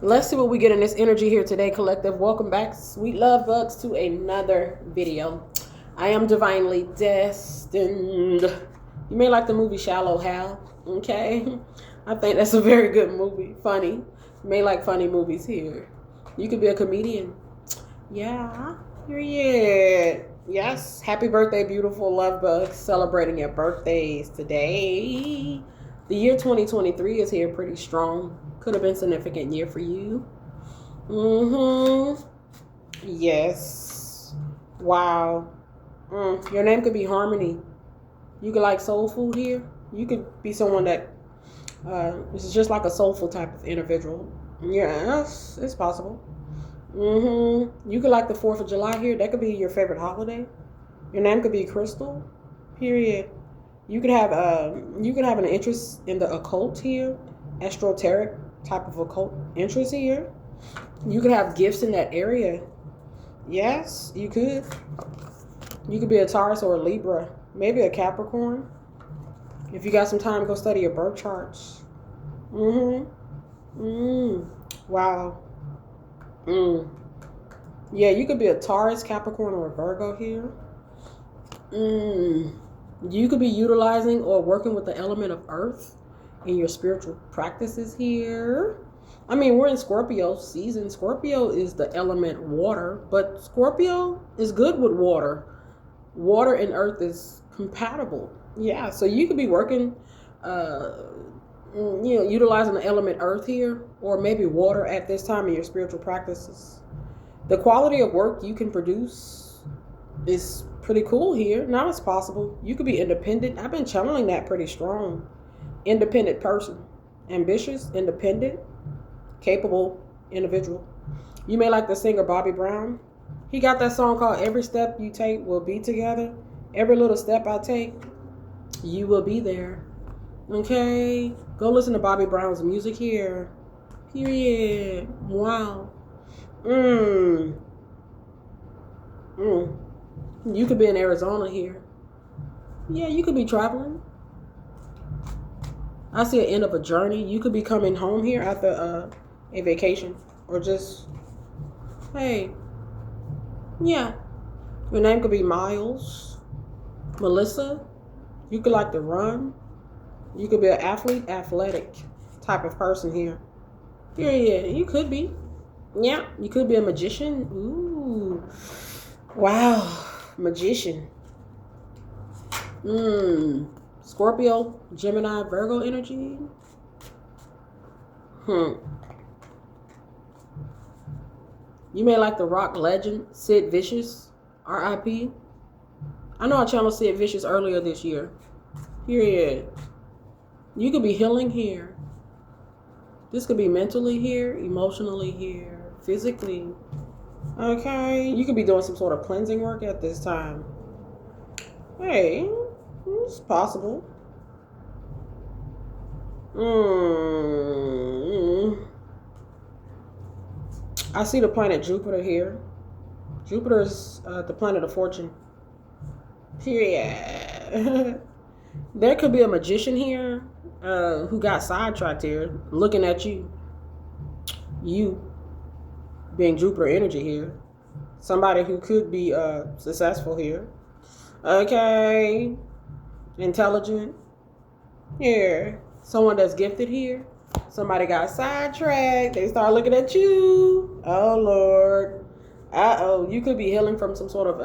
Let's see what we get in this energy here today, collective. Welcome back, sweet love bugs, to another video. I am divinely destined. You may like the movie Shallow Hal, okay? I think that's a very good movie. Funny. You may like funny movies here. You could be a comedian. Yeah. Period. Yes. Happy birthday, beautiful love bugs. Celebrating your birthdays today. The year 2023 is here pretty strong. Could have been a significant year for you. Yes. Wow. Your name could be Harmony. You could like soul food here. You could be someone that is just like a soulful type of individual. Yes, it's possible. You could like the 4th of July here. That could be your favorite holiday. Your name could be Crystal. Period. You could have an interest in the occult here, esoteric type of occult interest here. You could have gifts in that area. Yes, you could. You could be a Taurus or a Libra, maybe a Capricorn. If you got some time, go study your birth charts. Wow. Yeah, you could be a Taurus, Capricorn, or a Virgo here. You could be utilizing or working with the element of earth in your spiritual practices here. I mean, we're in Scorpio season. Scorpio is the element water, but Scorpio is good with water. Water and earth is compatible. Yeah, so you could be working, utilizing the element earth here, or maybe water at this time in your spiritual practices. The quality of work you can produce is pretty cool here. Now it's possible. You could be independent. I've been channeling that pretty strong. Independent person. Ambitious, independent, capable individual. You may like the singer Bobby Brown. He got that song called Every Step You Take Will Be Together. Every little step I take, you will be there. Okay? Go listen to Bobby Brown's music here. Period. Wow. You could be in Arizona here. Yeah, you could be traveling. I see an end of a journey. You could be coming home here after a vacation. Or just, hey. Yeah. Your name could be Miles. Melissa. You could like to run. You could be an athlete, athletic type of person here. Yeah, you could be. Yeah, you could be a magician. Ooh. Wow. Magician. Scorpio, Gemini, Virgo energy. You may like the rock legend Sid Vicious, R.I.P. I know I channeled Sid Vicious earlier this year. Period. You could be healing here. This could be mentally here, emotionally here, physically. Okay, you could be doing some sort of cleansing work at this time. Hey, it's possible. I see the planet Jupiter here. Jupiter is the planet of fortune. Period. There could be a magician here who got sidetracked here, looking at you. You being Jupiter energy here. Somebody who could be successful here. Okay. Intelligent. Here. Someone that's gifted here. Somebody got sidetracked. They start looking at you. Oh, Lord. Uh-oh. You could be healing from some sort of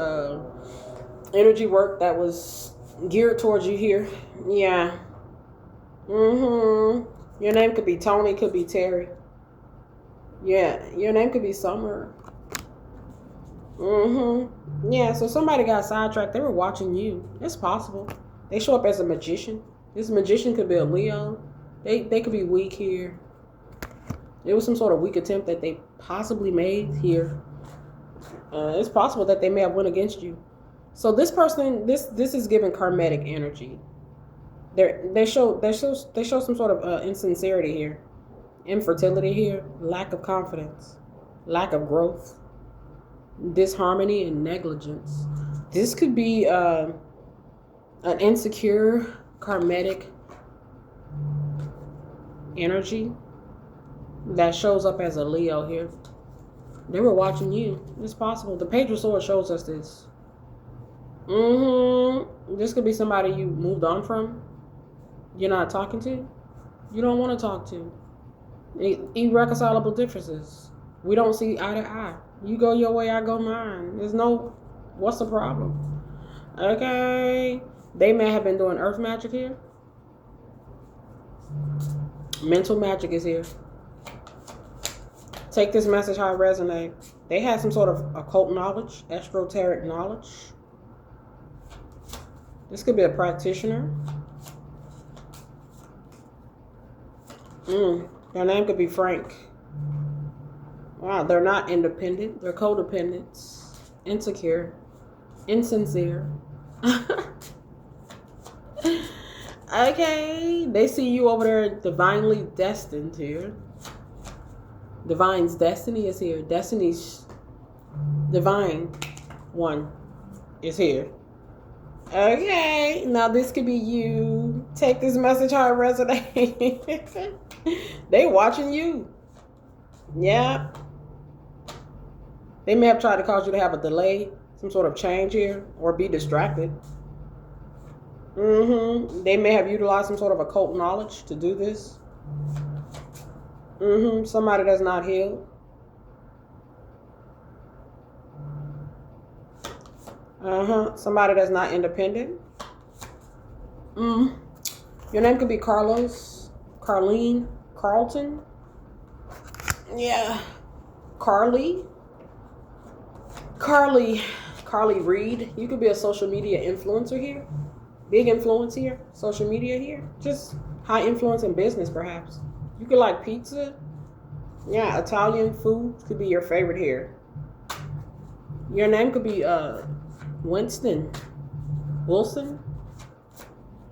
energy work that was geared towards you here. Yeah. Your name could be Tony, could be Terry. Yeah, your name could be Summer. Yeah, so somebody got sidetracked. They were watching you. It's possible. They show up as a magician. This magician could be a Leo. They could be weak here. It was some sort of weak attempt that they possibly made here. It's possible that they may have went against you. So this person, this is given karmatic energy. They show some sort of insincerity here, infertility here, lack of confidence, lack of growth, disharmony, and negligence. This could be an insecure karmatic energy. that shows up as a Leo here. They were watching you. It's possible. The Page of Swords shows us this. This could be somebody you moved on from. You're not talking to. You don't want to talk to. Irreconcilable differences. We don't see eye to eye. You go your way, I go mine. There's no, what's the problem? Okay. They may have been doing earth magic here. Mental magic is here. Take this message how it resonates. They had some sort of occult knowledge, esoteric knowledge. This could be a practitioner. Their name could be Frank. Wow, they're not independent. They're codependents. Insecure. Insincere. Okay. They see you over there divinely destined here. Divine's destiny is here. Destiny's divine one is here. Okay. Now this could be you. Take this message how it resonates. They watching you. Yeah. They may have tried to cause you to have a delay, some sort of change here, or be distracted. They may have utilized some sort of occult knowledge to do this. Somebody that's not healed. Somebody that's not independent. Your name could be Carlos, Carlene, Carlton. Yeah. Carly Reed. You could be a social media influencer here. Big influence here. Social media here. Just high influence in business, perhaps. You could like pizza. Yeah, Italian food could be your favorite here. Your name could be Winston, Wilson,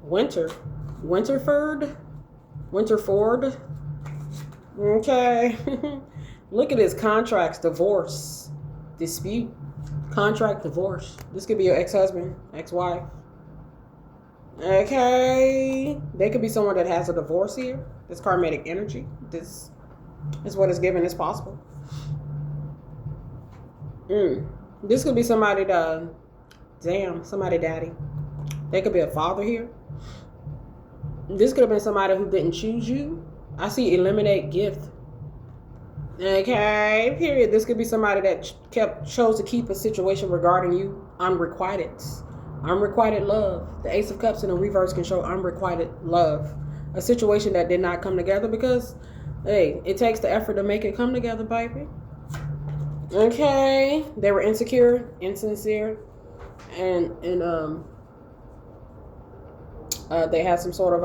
Winterford. Okay. Look at his contracts, divorce, dispute, contract, divorce. This could be your ex-husband, ex-wife. Okay. They could be someone that has a divorce here. This karmatic energy. This is what is given as possible. This could be somebody somebody daddy. They could be a father here. This could have been somebody who didn't choose you. I see eliminate gift. Okay, period. This could be somebody that chose to keep a situation regarding you unrequited. Unrequited love. The Ace of Cups in the reverse can show unrequited love. A situation that did not come together because, hey, it takes the effort to make it come together, baby. Okay. They were insecure, insincere, and they had some sort of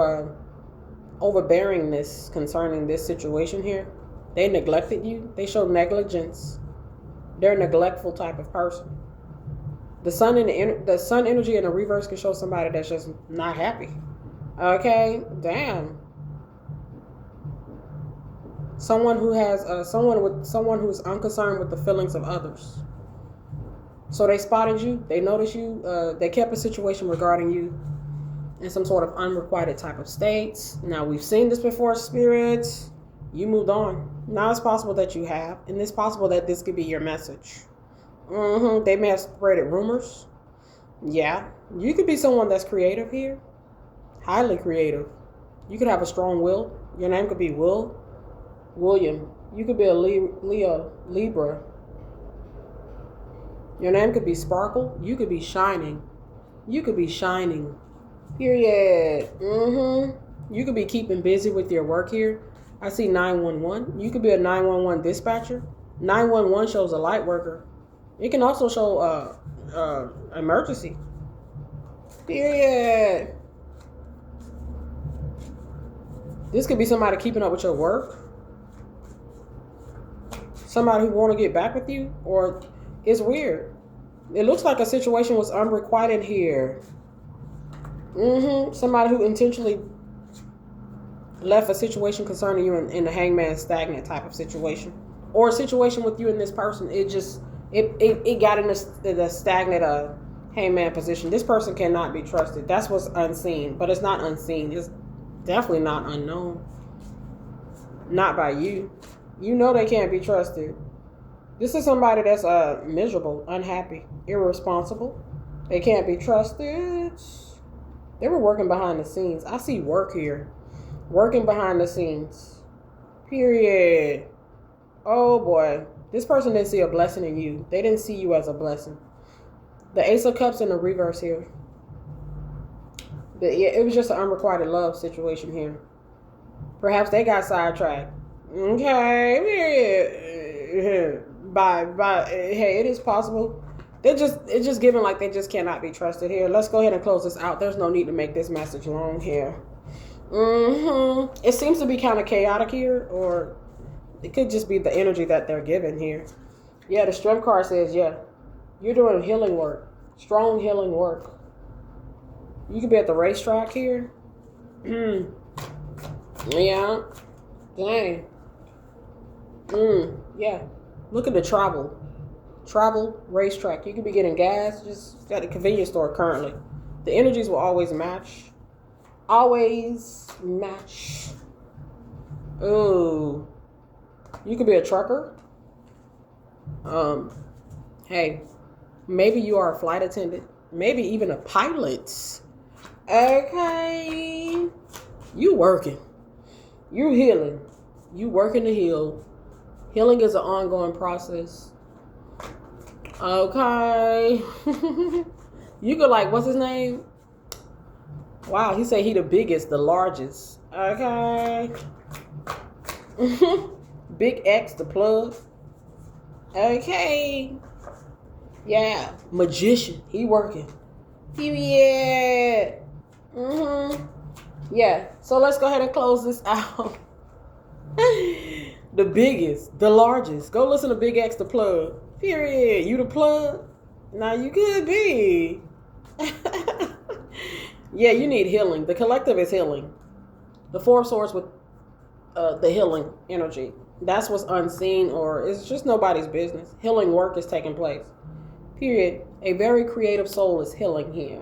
overbearingness concerning this situation here. They neglected you. They showed negligence. They're a neglectful type of person. The sun energy in the reverse can show somebody that's just not happy. Okay, damn. Someone who has someone who's unconcerned with the feelings of others. So they spotted you. They noticed you. They kept a situation regarding you in some sort of unrequited type of states. Now we've seen this before, spirits. You moved on. Now it's possible that you have, and it's possible that this could be your message. They may have spreaded rumors. Yeah. You could be someone that's creative here. Highly creative. You could have a strong will. Your name could be William. You could be a Leo, Libra. Your name could be Sparkle. You could be shining. You could be shining. Period. You could be keeping busy with your work here. I see 911. You could be a 911 dispatcher. 911 shows a light worker. It can also show emergency. Period. This could be somebody keeping up with your work. Somebody who want to get back with you, or it's weird. It looks like a situation was unrequited here. Somebody who intentionally left a situation concerning you in the hangman stagnant type of situation, or a situation with you and this person. It got in the stagnant hangman position. This person cannot be trusted. That's what's unseen, but it's not unseen. It's definitely not unknown. Not by you. You know they can't be trusted. This is somebody that's miserable, unhappy, irresponsible. They can't be trusted. They were working behind the scenes. I see work here. Working behind the scenes. Period. Oh boy. This person didn't see a blessing in you. They didn't see you as a blessing. The Ace of Cups in the reverse here. It was just an unrequited love situation here. Perhaps they got sidetracked. Okay. Hey, it is possible. It's just given like they just cannot be trusted here. Let's go ahead and close this out. There's no need to make this message long here. It seems to be kind of chaotic here, or it could just be the energy that they're given here. Yeah, the Strength card says, yeah, you're doing healing work. Strong healing work. You could be at the racetrack here. Yeah. Dang. Yeah. Look at the travel. Travel, racetrack. You could be getting gas. Just got a convenience store currently. The energies will always match. Always match. Ooh. You could be a trucker. Hey. Maybe you are a flight attendant. Maybe even a pilot. Okay. You working. You healing. You working to heal. Healing is an ongoing process. Okay. You could like, what's his name? Wow, he said he the biggest, the largest. Okay. Big X, the plug. Okay. Yeah. Magician. He working. Yeah. Yeah. So let's go ahead and close this out. The biggest, the largest. Go listen to Big X, the plug. Period. You the plug? Now you could be. Yeah, you need healing. The collective is healing. The Four of Swords with the healing energy. That's what's unseen, or it's just nobody's business. Healing work is taking place. Period. A very creative soul is healing here.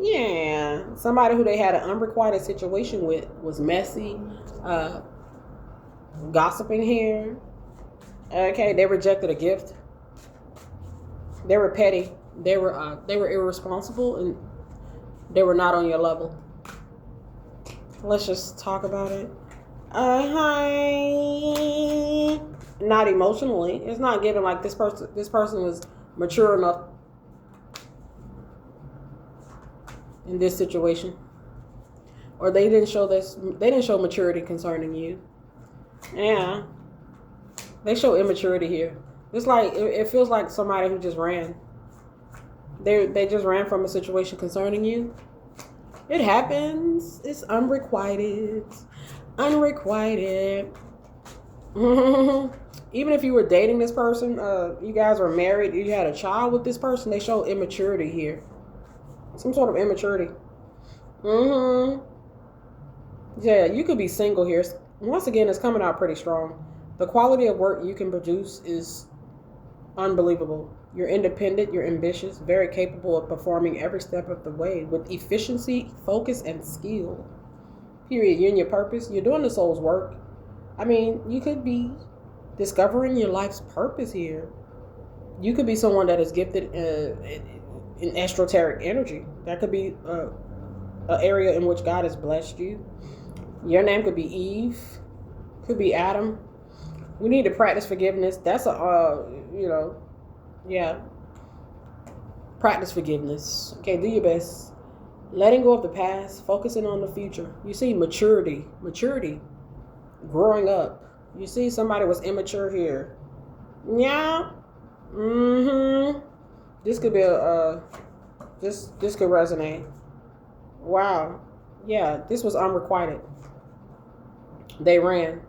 Yeah. Somebody who they had an unrequited situation with was messy. Gossiping here. Okay, they rejected a gift. They were petty. They were irresponsible, and they were not on your level. Let's just talk about it. Not emotionally. It's not given like this person was mature enough in this situation, or they didn't show maturity concerning you. Yeah, they show immaturity here. It's like it feels like somebody who just ran. They just ran from a situation concerning you. It happens. It's unrequited. Even if you were dating this person, you guys were married, you had a child with this person, they show immaturity here. Some sort of immaturity. Yeah, you could be single here. Once again, it's coming out pretty strong. The quality of work you can produce is unbelievable. You're independent, you're ambitious, very capable of performing every step of the way with efficiency, focus, and skill. Period. You're in your purpose. You're doing the soul's work. I mean, you could be discovering your life's purpose here. You could be someone that is gifted in esoteric energy. That could be an area in which God has blessed you. Your name could be Eve. Could be Adam. We need to practice forgiveness. That's yeah. Practice forgiveness. Okay, do your best. Letting go of the past, focusing on the future. You see maturity, growing up. You see somebody was immature here. Yeah. This could be this could resonate. Wow. Yeah, this was unrequited. They ran.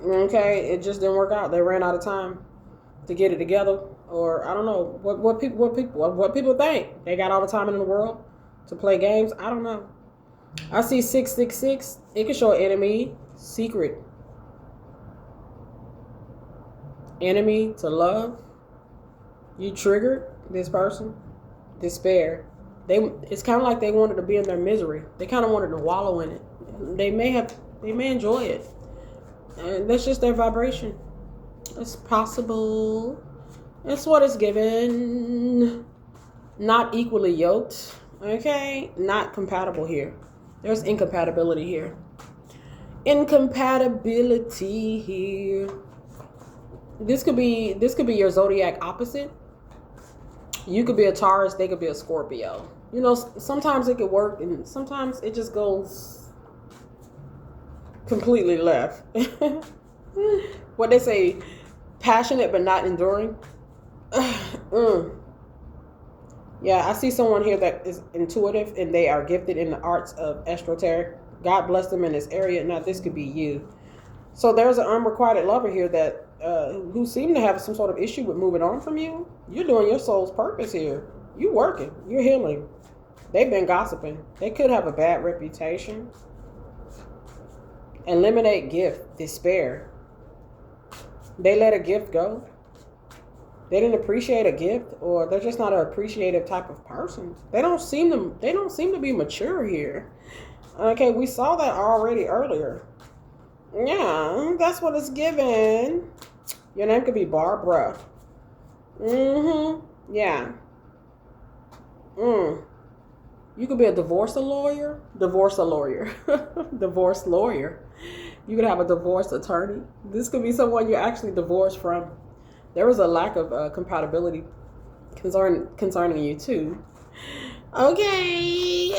Okay, it just didn't work out. They ran out of time to get it together, or I don't know what people think. They got all the time in the world to play games. I don't know. I see 666. It could show enemy, secret, enemy to love. You triggered this person. Despair. It's kind of like they wanted to be in their misery. They kind of wanted to wallow in it. They may enjoy it. And that's just their vibration. It's possible. It's what it's given. Not equally yoked. Okay? Not compatible here. There's incompatibility here. Incompatibility here. This could be your zodiac opposite. You could be a Taurus, they could be a Scorpio. You know, sometimes it could work and sometimes it just goes completely left. What they say, passionate but not enduring. Yeah, I see someone here that is intuitive and they are gifted in the arts of esoteric. God bless them in this area. Now, this could be you. So there's an unrequited lover here that who seem to have some sort of issue with moving on from you. You're doing your soul's purpose here. You working. You're healing. They've been gossiping. They could have a bad reputation. Eliminate gift. Despair. They let a gift go. They didn't appreciate a gift, or they're just not an appreciative type of person. They don't seem to be mature here. Okay, we saw that already earlier. Yeah, that's what it's given. Your name could be Barbara. Yeah. You could be a divorce lawyer. Divorce lawyer. Divorce lawyer. You could have a divorce attorney. This could be someone you're actually divorced from. There was a lack of compatibility concerning you too. Okay.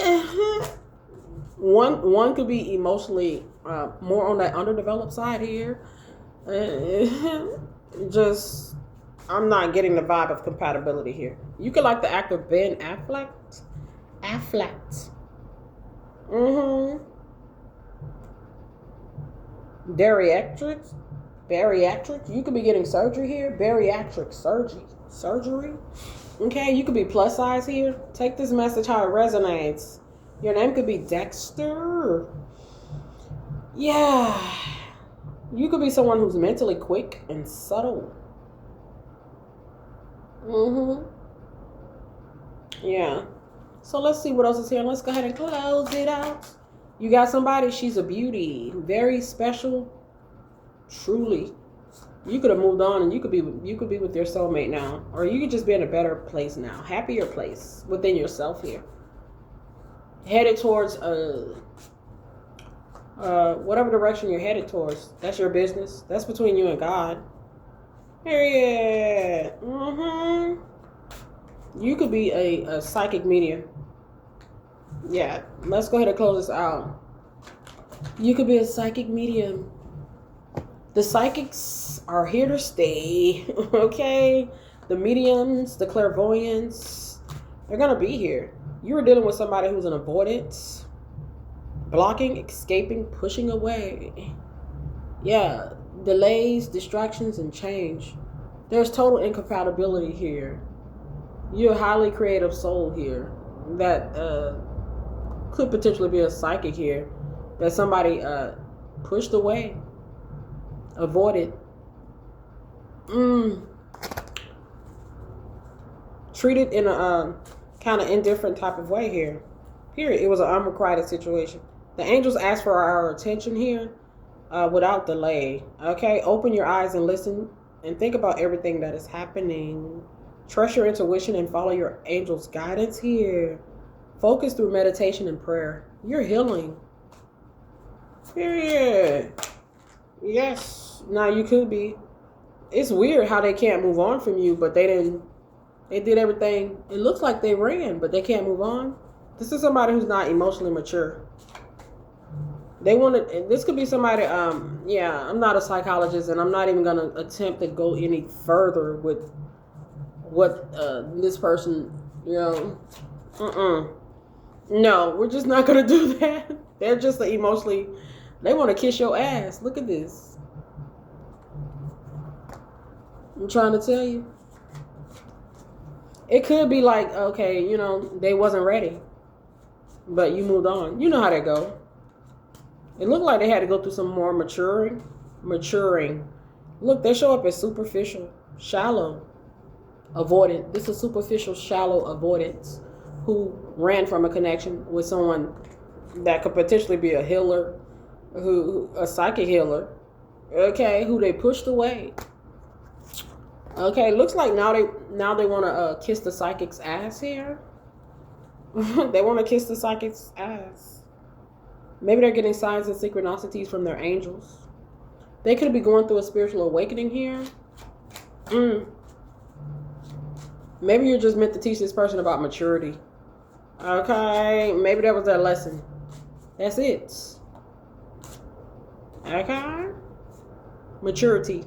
One could be emotionally more on that underdeveloped side here. Just, I'm not getting the vibe of compatibility here. You could like the actor Ben Affleck. Bariatric. You could be getting surgery here. Bariatric surgery. Okay, you could be plus size here. Take this message how it resonates. Your name could be Dexter. Yeah. You could be someone who's mentally quick and subtle. Yeah. So let's see what else is here. Let's go ahead and close it out. You got somebody, she's a beauty. Very special. Truly. You could have moved on and you could be with your soulmate now. Or you could just be in a better place now. Happier place within yourself here. Headed towards whatever direction you're headed towards. That's your business. That's between you and God. Period. You could be a psychic medium. Yeah. Let's go ahead and close this out. You could be a psychic medium. The psychics are here to stay. Okay? The mediums, the clairvoyants, they're going to be here. You were dealing with somebody who's an avoidance, blocking, escaping, pushing away. Yeah, delays, distractions, and change. There's total incompatibility here. You're a highly creative soul here that could potentially be a psychic here that somebody pushed away, avoided, treated in a kind of indifferent type of way here. Period. It was an unrequited situation. The angels asked for our attention here without delay. Okay, open your eyes and listen and think about everything that is happening. Trust your intuition and follow your angels' guidance here. Focus through meditation and prayer. You're healing. Period. Yes. Now you could be. It's weird how they can't move on from you, but they didn't. They did everything. It looks like they ran, but they can't move on. This is somebody who's not emotionally mature. They wanted. This could be somebody. Yeah, I'm not a psychologist, and I'm not even gonna attempt to go any further with what this person. You know. No, we're just not gonna do that. They're just emotionally. They want to kiss your ass. Look at this. I'm trying to tell you. It could be like, okay, you know, they wasn't ready, but you moved on. You know how that go. It looked like they had to go through some more maturing. Look, they show up as superficial, shallow, avoidant. This is superficial, shallow avoidance who ran from a connection with someone that could potentially be a healer, a psychic healer, Okay, who they pushed away. Okay, looks like now they want to kiss the psychic's ass here. They want to kiss the psychic's ass. Maybe they're getting signs and synchronicities from their angels. They could be going through a spiritual awakening here. Maybe you're just meant to teach this person about maturity. Okay, maybe that was their lesson. That's it. Okay, maturity.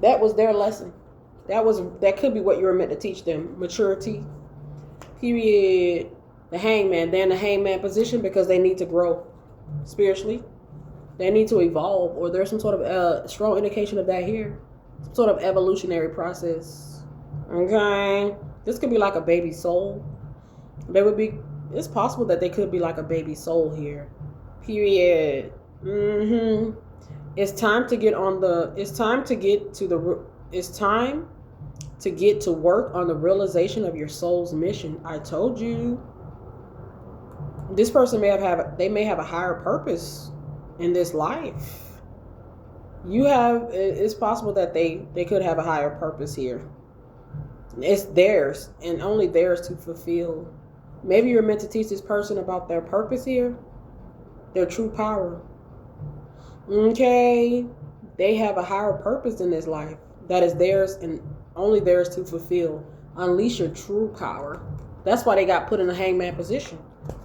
That was their lesson. That could be what you were meant to teach them. Maturity. Period. The hangman. They're in the hangman position because they need to grow spiritually. They need to evolve, or there's some sort of strong indication of that here. Some sort of evolutionary process. Okay. This could be like a baby soul. It's possible that they could be like a baby soul here. Period. It's time to get to work on the realization of your soul's mission. I told you. This person may have a higher purpose in this life. It's possible that they could have a higher purpose here. It's theirs and only theirs to fulfill. Maybe you're meant to teach this person about their purpose here, their true power. Okay, they have a higher purpose in this life that is theirs and only theirs to fulfill. Unleash your true power. That's why they got put in a hangman position.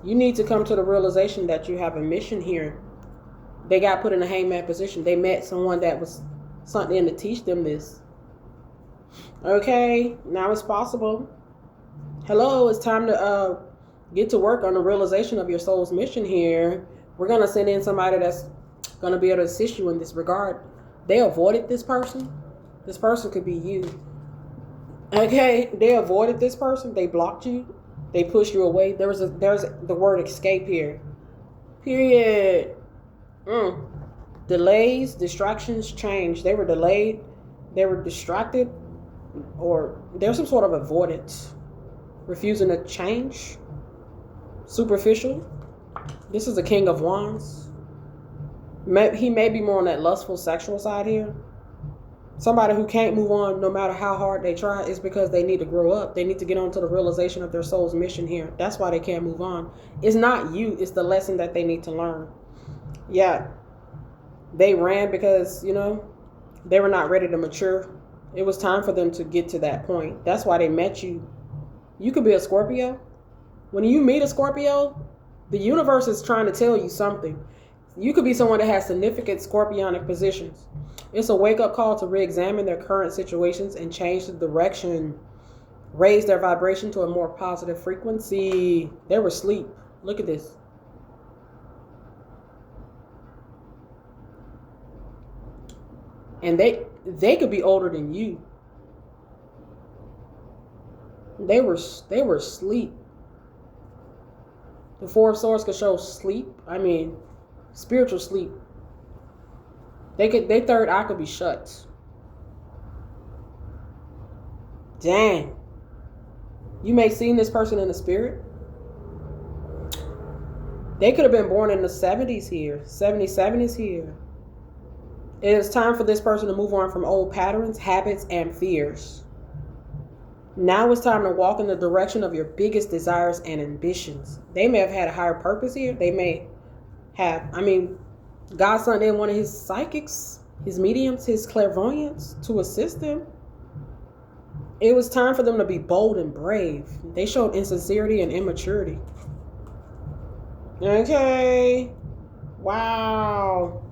You need to come to the realization that you have a mission here. They got put in a hangman position. They met someone that was something to teach them this. Okay, now it's possible. Hello, it's time to get to work on the realization of your soul's mission here. We're going to send in somebody that's going to be able to assist you in this regard. They avoided this person. This person could be you. Okay, they avoided this person. They blocked you. They pushed you away. There's the word escape here. Period. Delays, distractions, change. They were delayed. They were distracted. Or there's some sort of avoidance. Refusing to change. Superficial. This is the King of Wands. He may be more on that lustful sexual side here. Somebody who can't move on no matter how hard they try is because they need to grow up. They need to get on to the realization of their soul's mission here. That's why they can't move on. It's not you. It's the lesson that they need to learn. Yeah. They ran because, they were not ready to mature. It was time for them to get to that point. That's why they met you. You could be a Scorpio. When you meet a Scorpio, the universe is trying to tell you something. You could be someone that has significant scorpionic positions. It's a wake-up call to re-examine their current situations and change the direction. Raise their vibration to a more positive frequency. They were asleep. Look at this. And they could be older than you. They were asleep. The Four of Swords could show sleep. I mean, spiritual sleep. Their third eye could be shut. Dang. You may have seen this person in the spirit. They could have been born in the 70s here. 77 is here. It is time for this person to move on from old patterns, habits, and fears. Now it's time to walk in the direction of your biggest desires and ambitions. They may have had a higher purpose here. They may have, God sent in one of his psychics, his mediums, his clairvoyants to assist them. It was time for them to be bold and brave. They showed insincerity and immaturity. Okay. Wow.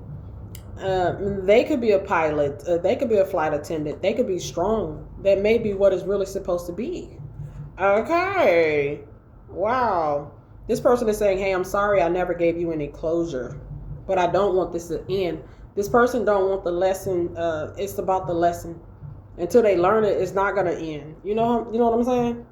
They could be a pilot. They could be a flight attendant. They could be strong. That may be what is really supposed to be. Okay. Wow. This person is saying, hey, I'm sorry I never gave you any closure, but I don't want this to end. This person don't want the lesson. It's about the lesson. Until they learn it, it's not going to end. You know what I'm saying?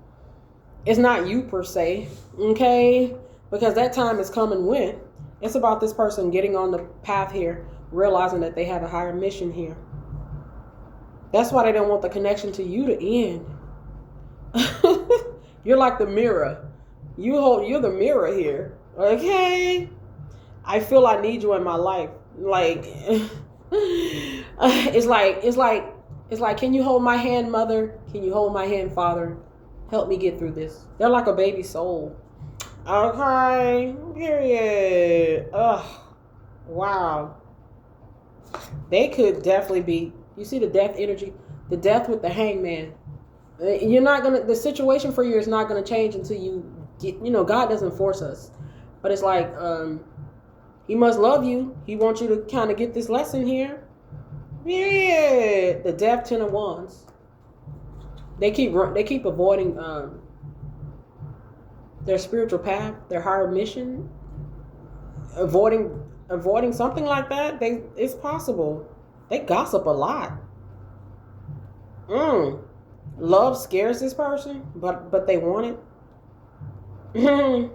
It's not you per se. Okay? Because that time is coming when. It's about this person getting on the path here, realizing that they have a higher mission here. That's why they don't want the connection to you to end. You're like the mirror. You're the mirror here. Okay? I feel I need you in my life. Like, It's like, can you hold my hand, mother? Can you hold my hand, father? Help me get through this. They're like a baby soul. Okay, period. Ugh, wow. They could definitely be. You see the death energy, the death with the hangman. You're not gonna. The situation for you is not gonna change until you get. God doesn't force us, but it's like, He must love you. He wants you to kind of get this lesson here. Yeah, the death 10 of wands. They keep avoiding their spiritual path, their higher mission, avoiding something like that. It's possible. They gossip a lot. Love scares this person, but they want it.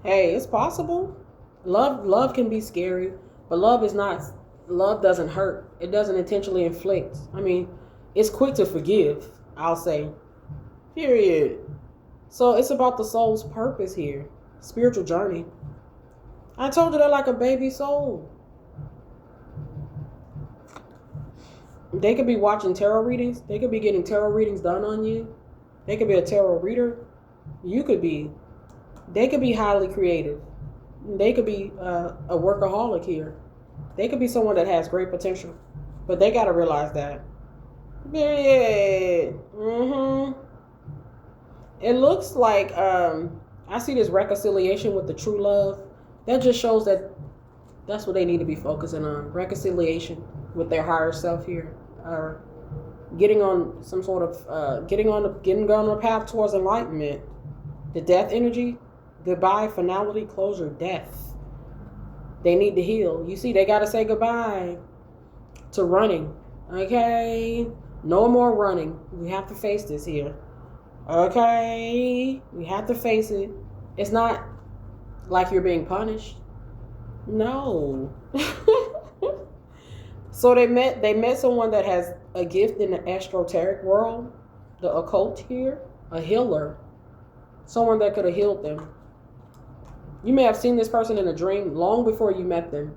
Hey, it's possible. Love can be scary, but love is not. Love doesn't hurt. It doesn't intentionally inflict. I mean, it's quick to forgive, I'll say. Period. So it's about the soul's purpose here. Spiritual journey. I told you they're like a baby soul. They could be watching tarot readings. They could be getting tarot readings done on you. They could be a tarot reader. You could be. They could be highly creative. They could be a workaholic here. They could be someone that has great potential. But they got to realize that. Yeah. It looks like I see this reconciliation with the true love. That just shows that that's what they need to be focusing on. Reconciliation with their higher self here. Getting on some sort of getting on the path towards enlightenment. The death energy, goodbye, finality, closure, death. They need to heal. You see, they got to say goodbye to running. Okay? No more running. We have to face this here. Okay? We have to face it. It's not like you're being punished. No. So they met someone that has a gift in the esoteric world, the occult here, a healer. Someone that could have healed them. You may have seen this person in a dream long before you met them.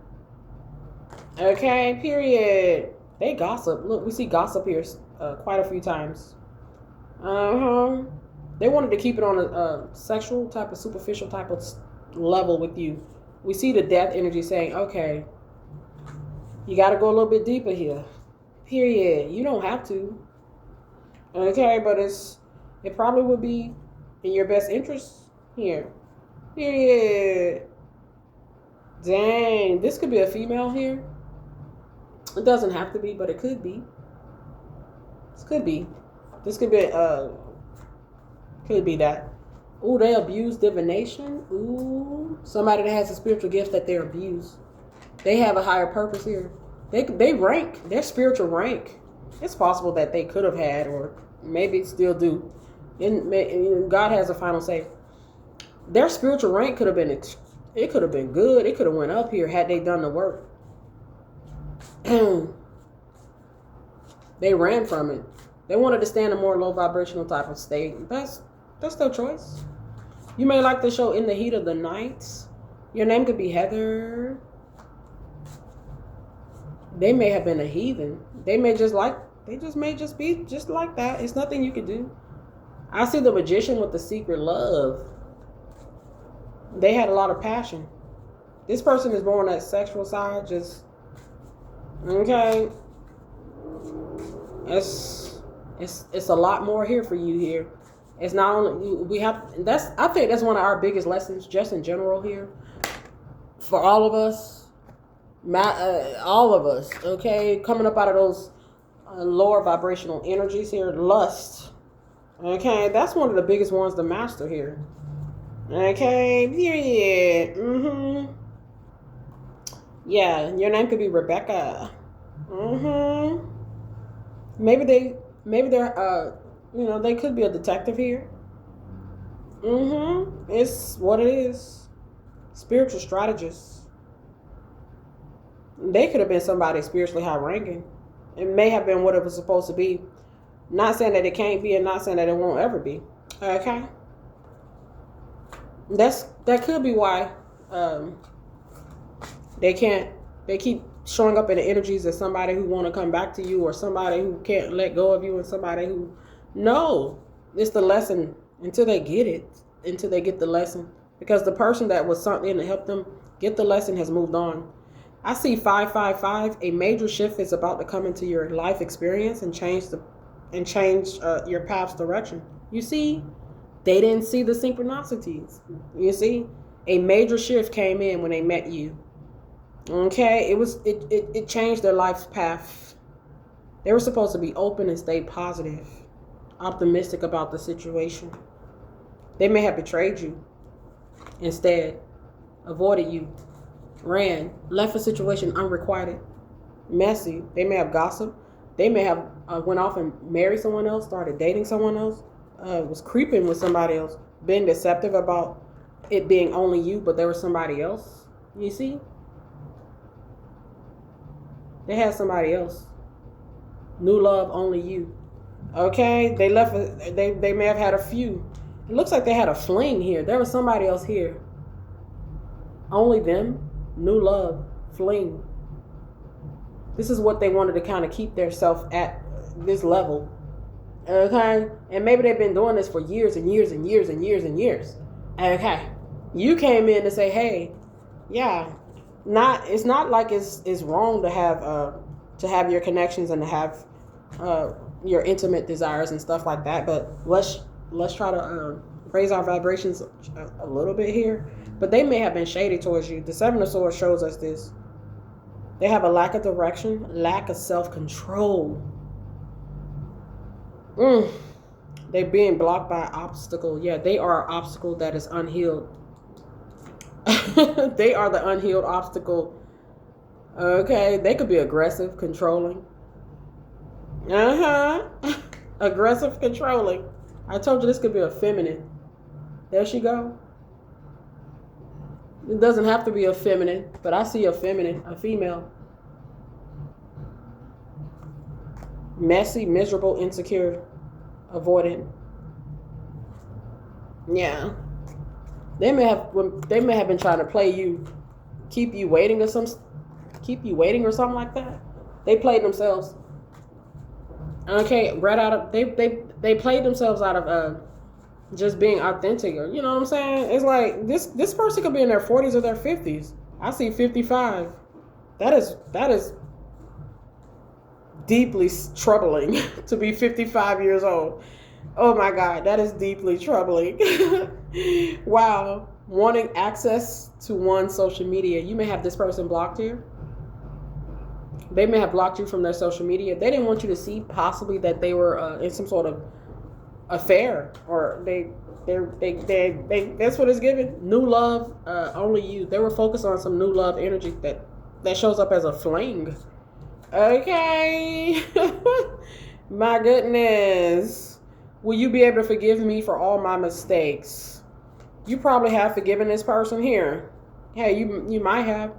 Okay, period. They gossip. Look, we see gossip here quite a few times. They wanted to keep it on a sexual type of superficial type of level with you. We see the death energy saying, okay, you got to go a little bit deeper here. Period. You don't have to. Okay, but it probably would be in your best interest here. Period. Dang, this could be a female here. It doesn't have to be, but it could be. This could be. This could be that. Ooh, they abuse divination. Ooh, somebody that has a spiritual gift that they abuse. They have a higher purpose here. They rank, their spiritual rank. It's possible that they could have had, or maybe still do. And God has a final say. Their spiritual rank could have been, it could have been good. It could have went up here had they done the work. They ran from it. They wanted to stay in a more low vibrational type of state. That's their choice. You may like the show In the Heat of the Night. Your name could be Heather. They may have been a heathen. They may just be just like that. It's nothing you can do. I see the magician with the secret love. They had a lot of passion. This person is more on that sexual side, just okay. It's a lot more here for you here. It's not only I think that's one of our biggest lessons just in general here. For all of us. All of us, okay, coming up out of those lower vibrational energies here, lust, okay, that's one of the biggest ones to master here, okay, period. Yeah, your name could be Rebecca. Maybe they're they could be a detective here. It's what it is. Spiritual strategist. They could have been somebody spiritually high ranking. It may have been what it was supposed to be. Not saying that it can't be and not saying that it won't ever be. Okay? That could be why they keep showing up in the energies as somebody who want to come back to you, or somebody who can't let go of you, and somebody who, no, it's the lesson until they get it, until they get the lesson. Because the person that was sent in to help them get the lesson has moved on. I see 555. A major shift is about to come into your life experience and change your path's direction. You see, they didn't see the synchronicities. You see, a major shift came in when they met you. Okay, it changed their life's path. They were supposed to be open and stay positive, optimistic about the situation. They may have betrayed you, instead avoided you, ran, left a situation unrequited, messy. They may have gossiped. They may have went off and married someone else, started dating someone else, was creeping with somebody else, been deceptive about it being only you, but there was somebody else. You see? They had somebody else. New love, only you. Okay? They left. They may have had a few. It looks like they had a fling here. There was somebody else here. Only them. New love. Fling. This is what they wanted to kind of keep their self at this level. Okay? And maybe they've been doing this for years and years and years and years and years. Okay. You came in to say, hey, yeah, it's not like it's wrong to have your connections and to have your intimate desires and stuff like that, but let's try to raise our vibrations a little bit here. But they may have been shady towards you. The Seven of Swords shows us this. They have a lack of direction, lack of self-control. They're being blocked by an obstacle. Yeah, they are an obstacle that is unhealed. They are the unhealed obstacle. Okay, they could be aggressive, controlling. Aggressive, controlling. I told you this could be a feminine. There she go. It doesn't have to be a feminine, but I see a feminine, a female. Messy, miserable, insecure, avoidant. Yeah. They may have been trying to play you, keep you waiting or something like that. They played themselves. Okay, right out of they played themselves out of just being authentic, or you know what I'm saying? It's like this person could be in their 40s or their 50s. I see 55. That is deeply troubling to be 55 years old. Oh my God, that is deeply troubling. Wow. Wanting access to one's social media. You may have this person blocked here. They may have blocked you from their social media. They didn't want you to see possibly that they were in some sort of affair, or they that's what it's given. New love, only you. They were focused on some new love energy that shows up as a fling. Okay. My goodness. Will you be able to forgive me for all my mistakes? You probably have forgiven this person here. Hey, you might have.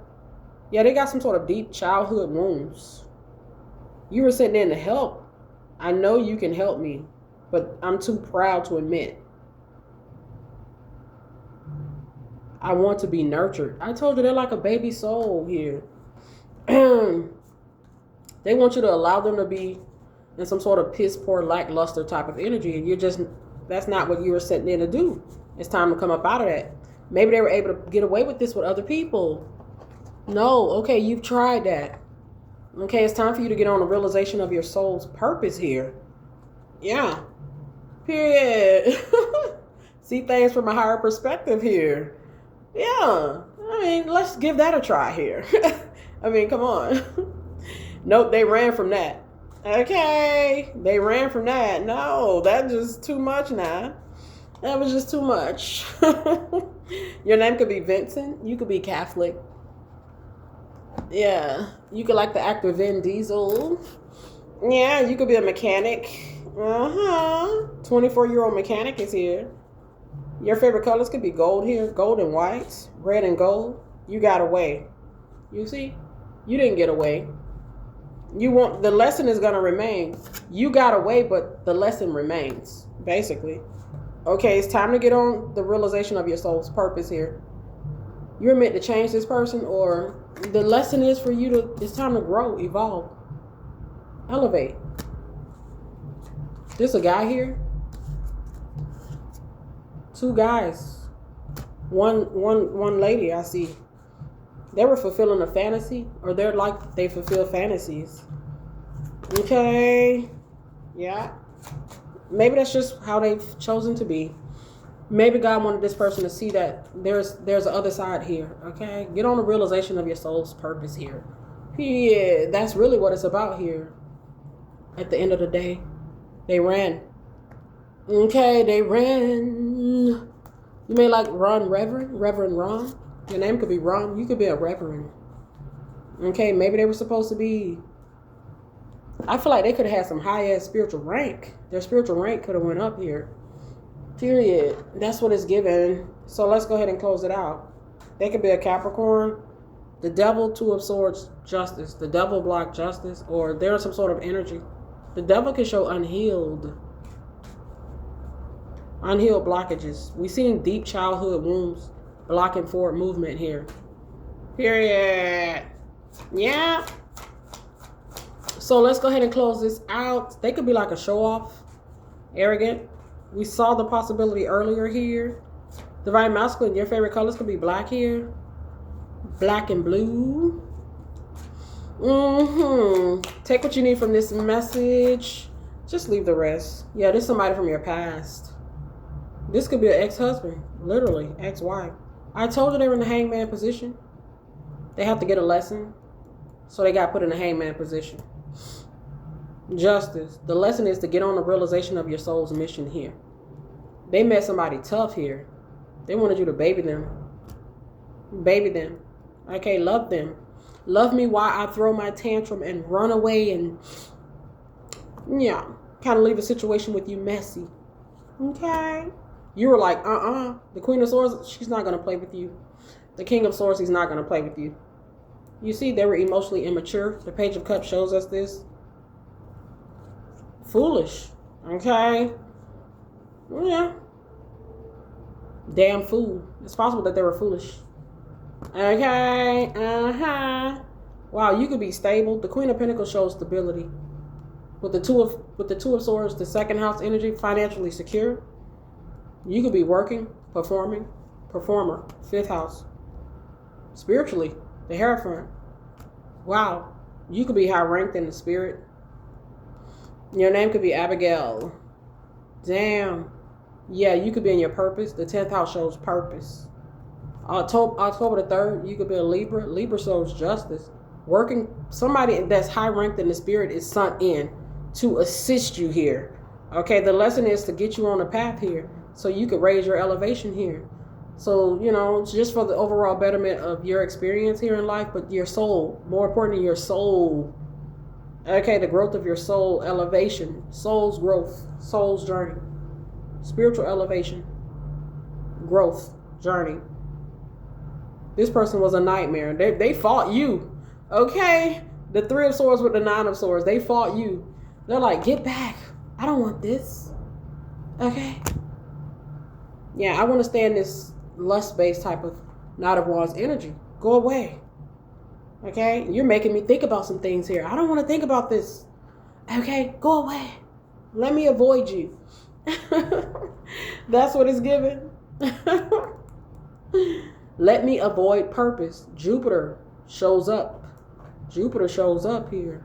Yeah, they got some sort of deep childhood wounds. You were sitting in to help. I know you can help me, but I'm too proud to admit. I want to be nurtured. I told you they're like a baby soul here. They want you to allow them to be in some sort of piss poor, lackluster type of energy, and that's not what you were sitting in to do. It's time to come up out of that. Maybe they were able to get away with this with other people. No, okay, you've tried that. Okay, it's time for you to get on the realization of your soul's purpose here. Yeah. Period. See things from a higher perspective here. Yeah. I mean, let's give that a try here. I mean, come on. Nope, they ran from that. Okay, they ran from that. No, that's just too much now. That was just too much. Your name could be Vincent. You could be Catholic. Yeah, you could like the actor Vin Diesel. Yeah, you could be a mechanic. 24-year-old mechanic is here. Your favorite colors could be gold here, gold and white, red and gold. You got away. You see? You didn't get away. The lesson is going to remain. You got away, but the lesson remains, basically. Okay, it's time to get on the realization of your soul's purpose here. You're meant to change this person, or the lesson is for you to, it's time to grow, evolve, elevate. There's a guy here. Two guys. One lady I see. They were fulfilling a fantasy, or they're like they fulfill fantasies. Okay. Yeah. Maybe that's just how they've chosen to be. Maybe God wanted this person to see that there's the other side here. Okay. Get on the realization of your soul's purpose here. Yeah, that's really what it's about here. At the end of the day, they ran. Okay, they ran. You may like Ron Reverend Ron. Your name could be Ron. You could be a reverend. Okay, maybe they were supposed to be. I feel like they could have had some high-ass spiritual rank. Their spiritual rank could have went up here. Period. That's what it's given. So let's go ahead and close it out. They could be a Capricorn. The devil, Two of Swords, justice. The devil block justice, or there's some sort of energy. The devil can show unhealed blockages. We've seen deep childhood wounds blocking forward movement here. Period. Yeah. So let's go ahead and close this out. They could be like a show-off, arrogant. We saw the possibility earlier here. Divine masculine, your favorite colors could be black here. Black and blue. Take what you need from this message. Just leave the rest. Yeah, this is somebody from your past. This could be an ex-husband. Literally, ex-wife. I told you they were in the hangman position. They have to get a lesson. So they got put in the hangman position. Justice. The lesson is to get on the realization of your soul's mission here. They met somebody tough here. They wanted you to baby them. Baby them. Okay, love them. Love me while I throw my tantrum and run away and, yeah, kind of leave a situation with you messy. Okay? You were like, the Queen of Swords, she's not going to play with you. The King of Swords, he's not going to play with you. You see, they were emotionally immature. The Page of Cups shows us this. Foolish. Okay? Yeah. Damn fool. It's possible that they were foolish. Okay. Wow, you could be stable. The Queen of Pentacles shows stability. With the Two of Swords, the second house energy, financially secure. You could be working, performing, performer, fifth house. Spiritually, the Hierophant. Wow, you could be high ranked in the spirit. Your name could be Abigail. Damn. Yeah, you could be in your purpose. The 10th house shows purpose. October the 3rd, you could be a Libra. Libra shows justice. Working, somebody that's high ranked in the spirit is sent in to assist you here. Okay, the lesson is to get you on the path here so you could raise your elevation here. So, you know, just for the overall betterment of your experience here in life, but your soul, more importantly, your soul. Okay, the growth of your soul, elevation, soul's growth, soul's journey, spiritual elevation, growth, journey. This person was a nightmare. They fought you. Okay? The 3 of Swords with the 9 of Swords. They fought you. They're like, get back. I don't want this. Okay? Yeah, I want to stay in this lust-based type of Knight of Wands energy. Go away. Okay? You're making me think about some things here. I don't want to think about this. Okay? Go away. Let me avoid you. That's what it's given. Let me avoid purpose. Jupiter shows up. Jupiter shows up here.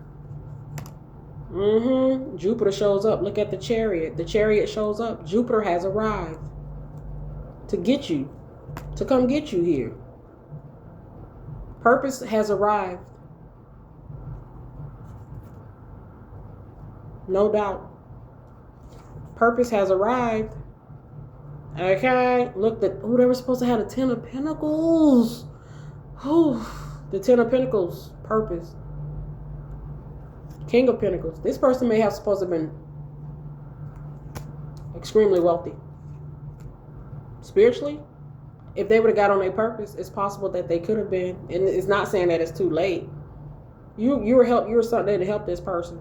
Jupiter shows up. Look at the Chariot. The Chariot shows up. Jupiter has arrived to get you, to come get you here. Purpose has arrived. No doubt. Purpose has arrived. Okay, look, they were supposed to have the 10 of Pentacles. Whew. The 10 of Pentacles, purpose. King of Pentacles. This person may have supposed to have been extremely wealthy. Spiritually, if they would have got on their purpose, it's possible that they could have been. And it's not saying that it's too late. You were something there to help this person.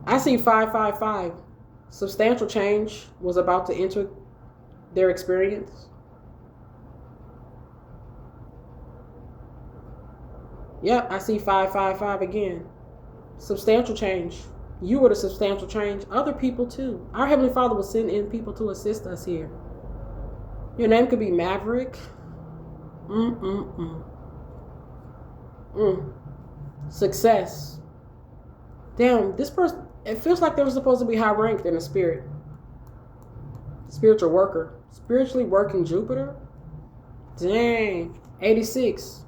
I see 555. Substantial change was about to enter their experience. Yep, I see 555 again. Substantial change. You were the substantial change. Other people too. Our Heavenly Father will send in people to assist us here. Your name could be Maverick. Success. Damn, this person, it feels like they were supposed to be high ranked in the spirit. Spiritual worker. Spiritually working Jupiter. Dang. 86.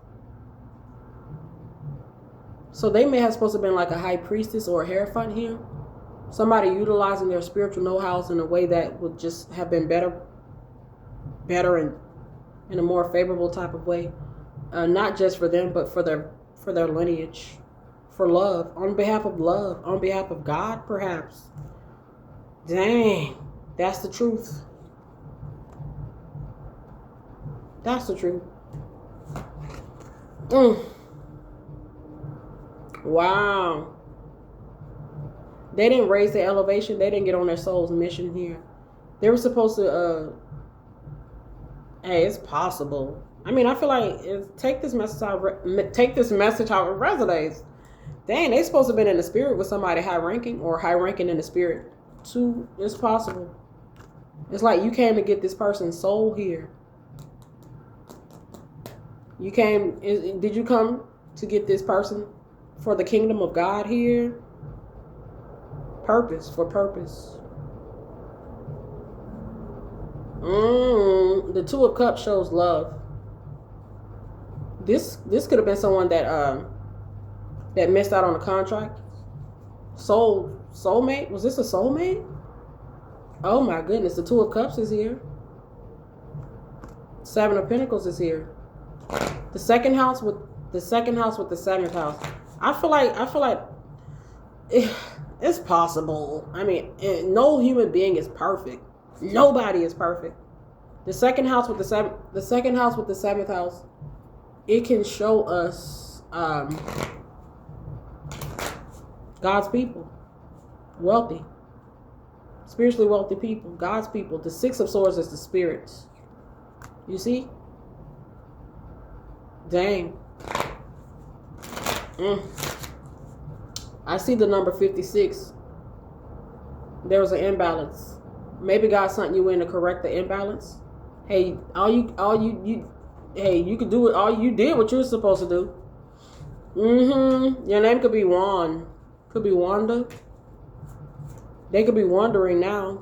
So they may have supposed to have been like a high priestess or a hierophant here. Somebody utilizing their spiritual know-hows in a way that would just have been better and in a more favorable type of way. Not just for them, but for their lineage. For love. On behalf of love. On behalf of God, perhaps. Dang. That's the truth. That's the truth. Wow. They didn't raise their elevation. They didn't get on their soul's mission here. They were supposed to, hey, it's possible. I mean, I feel like take this message how it resonates. Dang, they supposed to have been in the spirit with somebody high ranking or high ranking in the spirit. Too, it's possible. It's like you came to get this person's soul here. Did you come to get this person for the kingdom of God here? For purpose. The Two of Cups shows love. This could have been someone that missed out on a contract. Soulmate? Was this a soulmate? Oh my goodness, the Two of Cups is here. Seven of Pentacles is here. The second house with the seventh house. I feel like it's possible. I mean, no human being is perfect. Nobody is perfect. The second house with the seventh house, it can show us God's people, wealthy, spiritually wealthy people, God's people. The Six of Swords is the spirits. You see? Dang. I see the number 56. There was an imbalance. Maybe God sent you in to correct the imbalance. Hey, you could do it. You did what you were supposed to do. Your name could be Juan. Could be Wanda. They could be wondering now.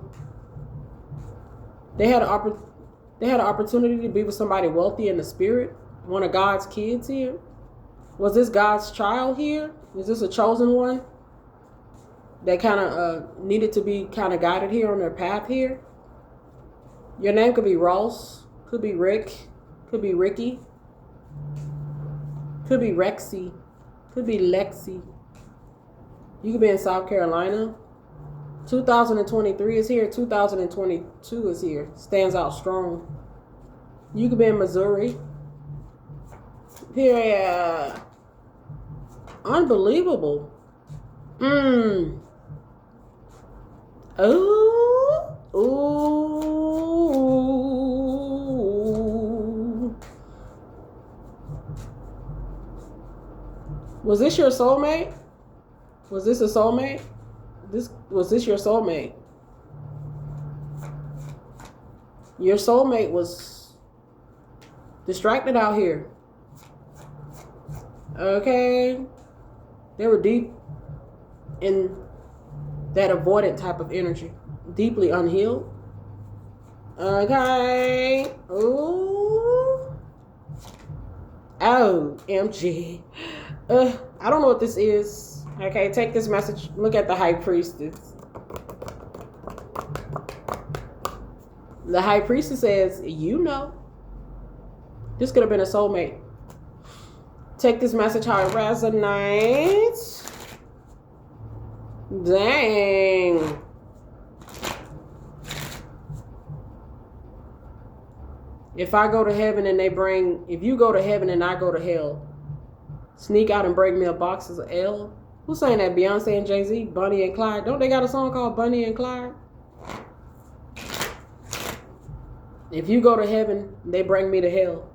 They had an opportunity to be with somebody wealthy in the spirit. One of God's kids here. Was this God's child here? Was this a chosen one that kind of needed to be kind of guided here on their path here? Your name could be Ross. Could be Rick. Could be Ricky. Could be Rexy. Could be Lexi. You could be in South Carolina. 2023 is here. 2022 is here. Stands out strong. You could be in Missouri. Period. Unbelievable. Ooh. Was this your soulmate? Was this a soulmate? Was this your soulmate? Your soulmate was distracted out here. Okay. They were deep in that avoidant type of energy. Deeply unhealed. Okay. Ooh. OMG. I don't know what this is. Okay, take this message. Look at the High Priestess. The High Priestess says, you know. This could have been a soulmate. Take this message how it resonates. Dang. If I go to heaven and if you go to heaven and I go to hell, sneak out and bring me a box of L. Who's saying that? Beyonce and Jay-Z? Bonnie and Clyde? Don't they got a song called Bonnie and Clyde? If you go to heaven, they bring me to hell.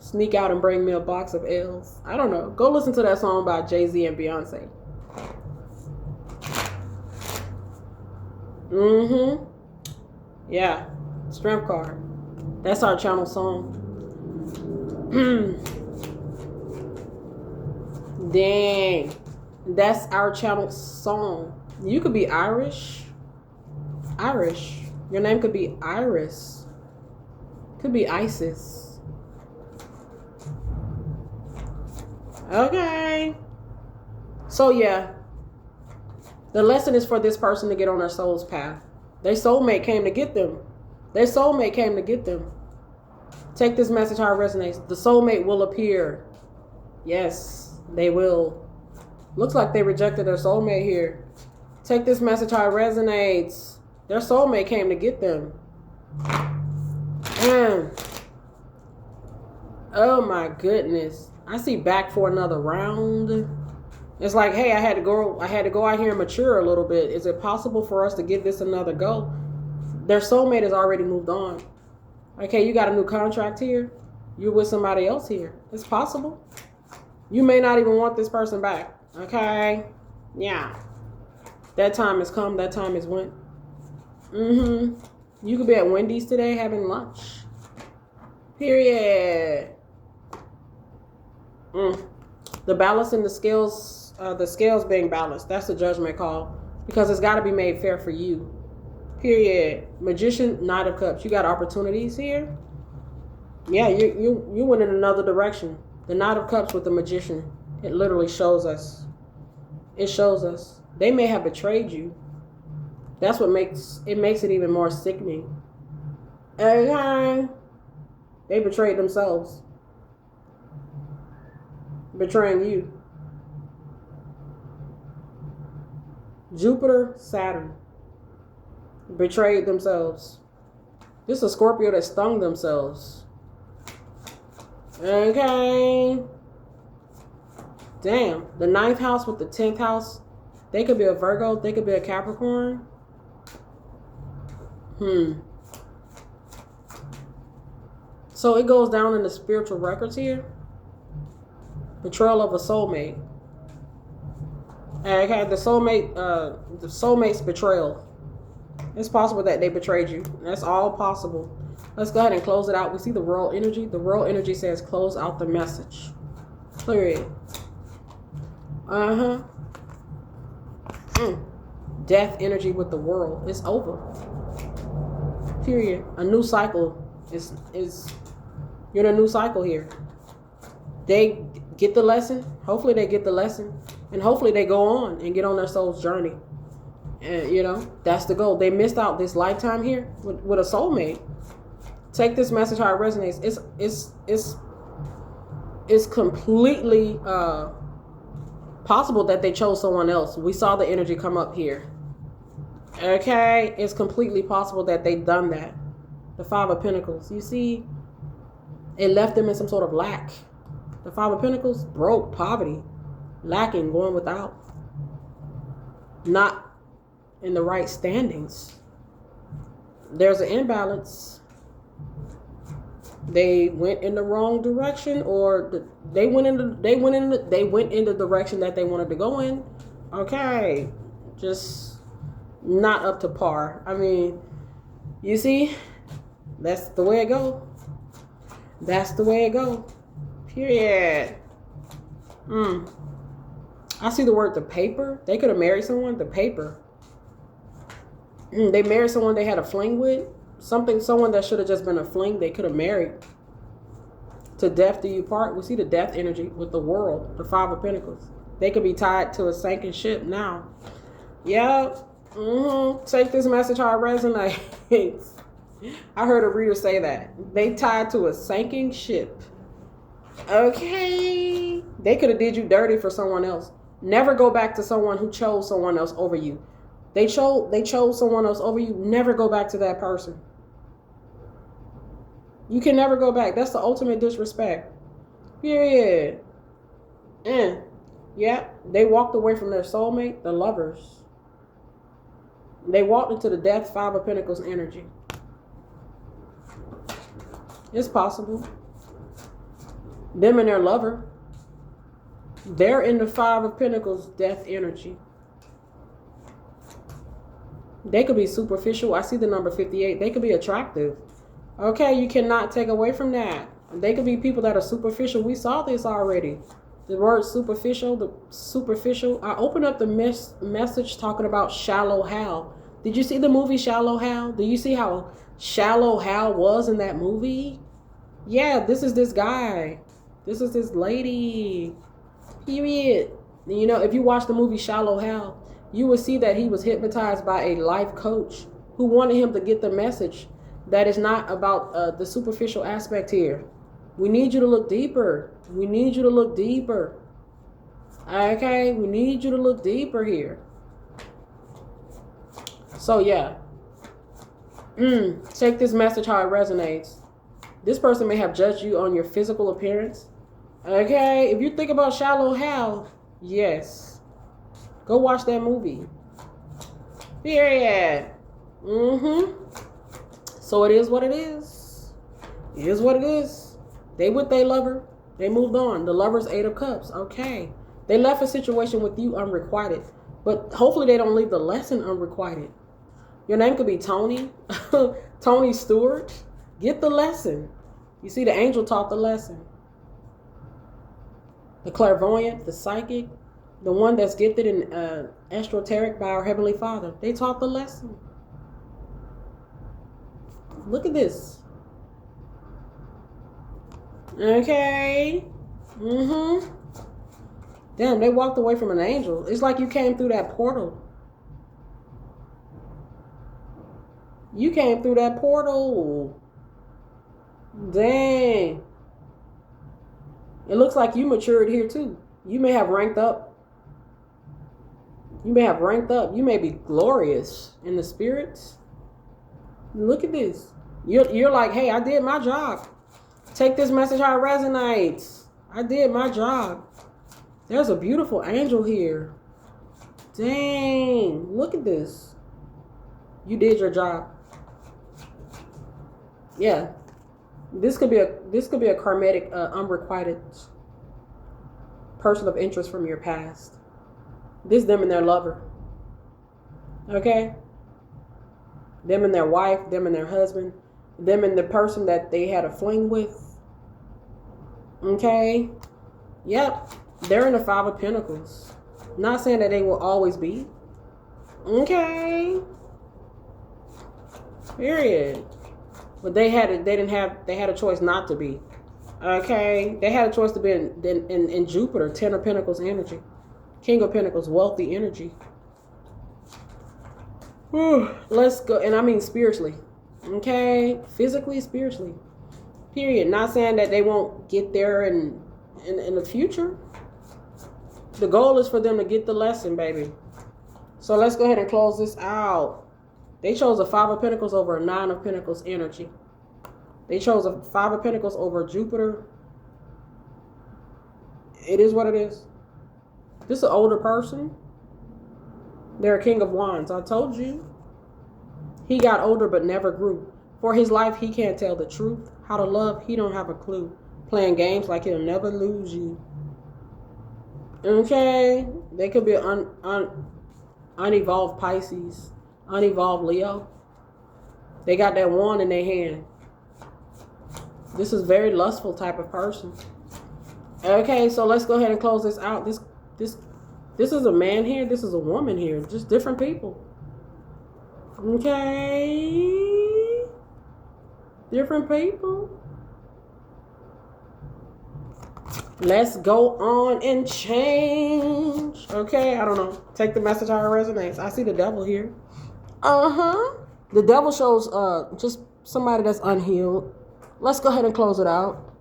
Sneak out and bring me a box of L's. I don't know. Go listen to that song by Jay-Z and Beyonce. Yeah. Strength card. That's our channel song. Dang. That's our channel song. You could be Irish. Irish. Your name could be Iris. Could be Isis. Okay. So yeah. The lesson is for this person to get on their soul's path. Their soulmate came to get them. Their soulmate came to get them. Take this message how it resonates. The soulmate will appear. Yes, they will. Looks like they rejected their soulmate here. Take this message how it resonates. Their soulmate came to get them. Oh my goodness. I see back for another round. It's like, hey, I had to go out here and mature a little bit. Is it possible for us to give this another go? Their soulmate has already moved on. Okay, you got a new contract here. You're with somebody else here. It's possible. You may not even want this person back. Okay? Yeah. That time has come. That time has went. You could be at Wendy's today having lunch. Period. The balance in the scales being balanced. That's the judgment call. Because it's got to be made fair for you. Period. Magician, Knight of Cups. You got opportunities here. Yeah, you went in another direction. The Knight of Cups with the Magician. It literally shows us. It shows us. They may have betrayed you. That's what makes it even more sickening. Okay. They betrayed themselves. Betraying you. Jupiter, Saturn. Betrayed themselves. This is a Scorpio that stung themselves. Okay. Damn. The 9th house with the 10th house. They could be a Virgo. They could be a Capricorn. So it goes down in the spiritual records here. Betrayal of a soulmate. Okay, the soulmate's betrayal. It's possible that they betrayed you. That's all possible. Let's go ahead and close it out. We see the world energy. The world energy says close out the message. Period. Death energy with the world. It's over. Period. A new cycle is you're in a new cycle here. They get the lesson. Hopefully they get the lesson. And hopefully they go on and get on their soul's journey. And that's the goal. They missed out this lifetime here with a soulmate. Take this message how it resonates. It's completely possible that they chose someone else. We saw the energy come up here. Okay, it's completely possible that they've done that. The 5 of Pentacles. You see, it left them in some sort of lack. The 5 of Pentacles, broke, poverty, lacking, going without, not in the right standings. There's an imbalance. They went in the wrong direction, or they went in the direction that they wanted to go in. Okay, just not up to par. I mean, you see, that's the way it go. That's the way it go. Period. I see the word the paper. They could have married someone. The paper. They married someone they had a fling with. Someone that should have just been a fling. They could have married. To death do you part. We see the death energy with the world. The 5 of Pentacles. They could be tied to a sinking ship now. Yep. Take this message how it resonates. I heard a reader say that. They tied to a sinking ship. Okay. They could have did you dirty for someone else. Never go back to someone who chose someone else over you. They chose someone else over you. Never go back to that person. You can never go back. That's the ultimate disrespect. Period. Yeah, they walked away from their soulmate, the lovers. They walked into the death 5 of Pentacles energy. It's possible. Them and their lover. They're in the Five of Pentacles, death energy. They could be superficial. I see the number 58. They could be attractive. Okay, you cannot take away from that. They could be people that are superficial. We saw this already. The word superficial, I opened up the message talking about Shallow Hal. Did you see the movie Shallow Hal? Do you see how shallow Hal was in that movie? Yeah, this is this guy. This is this lady. Period. You know, if you watch the movie Shallow Hal, you will see that he was hypnotized by a life coach who wanted him to get the message that is not about the superficial aspect here. We need you to look deeper. We need you to look deeper. Okay? We need you to look deeper here. So, yeah. Take this message how it resonates. This person may have judged you on your physical appearance. Okay? If you think about Shallow Hal, yes. Go watch that movie. Period. So it is what it is. It is what it is. They with their lover. They moved on. The lover's 8 of Cups. Okay. They left a situation with you unrequited. But hopefully they don't leave the lesson unrequited. Your name could be Tony. Tony Stewart. Get the lesson. You see, the angel taught the lesson. The clairvoyant, the psychic, the one that's gifted in esoteric by our Heavenly Father. They taught the lesson. Look at this. Okay. Damn, they walked away from an angel. It's like you came through that portal. You came through that portal. Dang. It looks like you matured here too. You may have ranked up. You may have ranked up. You may be glorious in the spirits. Look at this. You're like, hey, I did my job. Take this message how it resonates. I did my job. There's a beautiful angel here. Dang. Look at this. You did your job. Yeah. This could be a karmatic, unrequited person of interest from your past. This them and their lover. Okay? Them and their wife, them and their husband, them and the person that they had a fling with. Okay? Yep. They're in the Five of Pentacles. Not saying that they will always be. Okay? Period. But they had a choice not to be. Okay? They had a choice to be in Jupiter, 10 of Pentacles energy. King of Pentacles, wealthy energy. Let's go. And I mean spiritually. Okay? Physically, spiritually. Period. Not saying that they won't get there in the future. The goal is for them to get the lesson, baby. So let's go ahead and close this out. They chose a 5 of Pentacles over a 9 of Pentacles energy. They chose a 5 of Pentacles over Jupiter. It is what it is. This is an older person. They're a King of Wands. I told you. He got older but never grew. For his life, he can't tell the truth. How to love, he don't have a clue. Playing games like he'll never lose you. Okay? They could be an unevolved Pisces. Unevolved Leo. They got that wand in their hand. This is very lustful type of person. Okay, so let's go ahead and close this out. This is a man here. This is a woman here. Just different people. Okay. Different people. Let's go on and change. Okay, I don't know. Take the message how it resonates. I see the devil here. The devil shows just somebody that's unhealed. Let's go ahead and close it out.